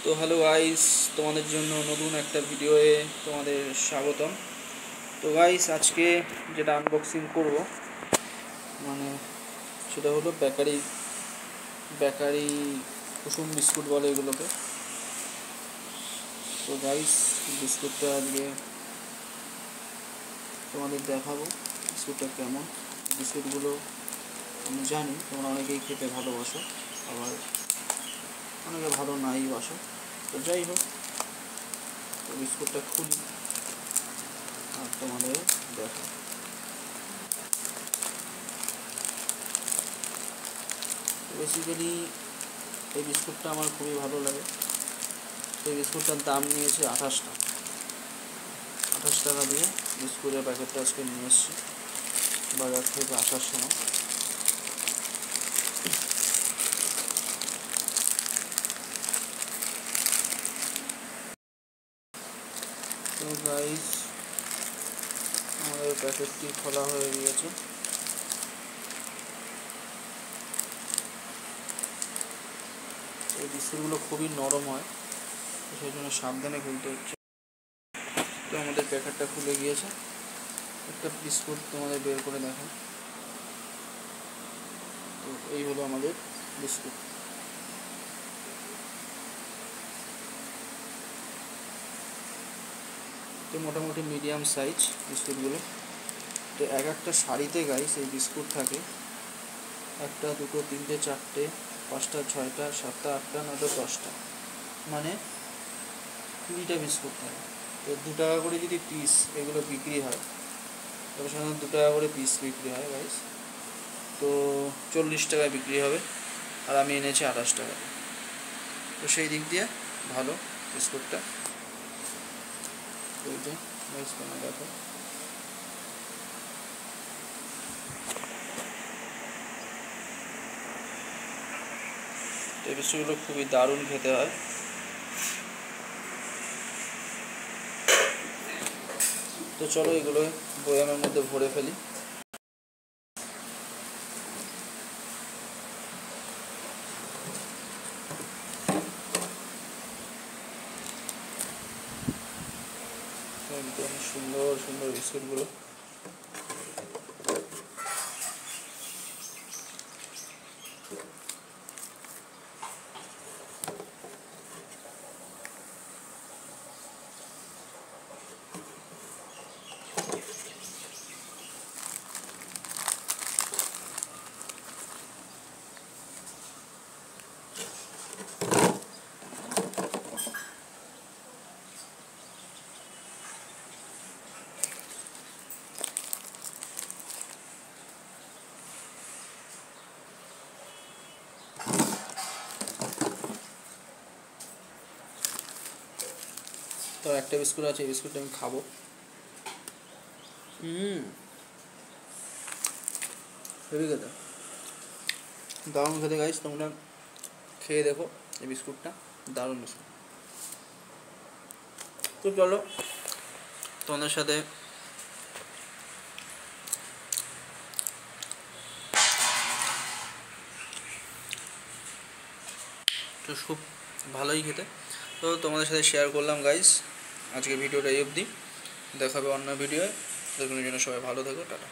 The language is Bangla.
তো হ্যালো গাইস, তোমাদের জন্য নতুন একটা ভিডিওয়ে তোমাদের স্বাগতম। তো গাইস, আজকে যেটা আনবক্সিং করব মানে সেটা হলো বেকারি কুসুম বিস্কুট বলে এগুলোকে। তো গাইস, বিস্কুটটা আজকে তোমাদের দেখাবো বিস্কুটটা কেমন। বিস্কুটগুলো আমি জানি তোমরা অনেকেই খেতে ভালোবাসো, আবার অনেকে ভালো নাই বাসো। তো যাই হোক, তো বিস্কুটটা খুলি আর তোমাদের দেখো। বেসিক্যালি এই বিস্কুটটা আমার খুবই ভালো লাগে। এই বিস্কুটটার দাম নিয়েছে 28 টাকা দিয়ে বিস্কুটের প্যাকেটটা আজকে নিয়ে এসেছি বাজার থেকে আসার সময়। তো গাইস, আমাদের প্যাকেটটি খোলা হয়ে গিয়েছে। এই বিস্কুটগুলো খুবই নরম হয়, সেই জন্য সাবধানে খুলতে হচ্ছে। তো আমাদের প্যাকেটটা খুলে গিয়েছে। একটা বিস্কুট তোমাদের বের করে দেখো। তো এই হলো আমাদের বিস্কুট। তো মোটামুটি মিডিয়াম সাইজ বিস্কুটগুলো। তো একটা শাড়িতে গাইস এই বিস্কুট থাকে 1, 2, 3, 4, 5, 6, 7, 8, 9, 10টা, মানে 20টা বিস্কুট থাকে। তো 2 টাকা করে যদি পিস এগুলো বিক্রি হয়, তবে সাধারণত 2 টাকা করে পিস বিক্রি হয় গাইস। তো 40 টাকায় বিক্রি হবে, আর আমি এনেছি 28 টাকায়। তো সেই দিক দিয়ে ভালো বিস্কুটটা। ওইটা গাইস তোমরা দেখো। এই বিস্কুটগুলো খুবই দারুণ খেতে হয়। তো চলো এগুলো বয়ামের মধ্যে ভরে ফেলি। একদম সুন্দর সুন্দর বিস্কুটগুলো। তো একটা বিস্কুট আছে, এই বিস্কুটটা আমি খাবো। হেভি খেতে, দারুণ খেতে গাইস। তোমরা খেয়ে দেখো এই বিস্কুটটা, দারুণ বিস্কুট। তো চলো তোমাদের সাথে তো খুব ভালোই খেতে। তো তোমাদের সাথে শেয়ার করলাম গাইস আজকে ভিডিওটা এই অবধি। দেখাবে অন্য ভিডিওয়ে। ততক্ষণের জন্য সবাই ভালো থেকো, টাটা।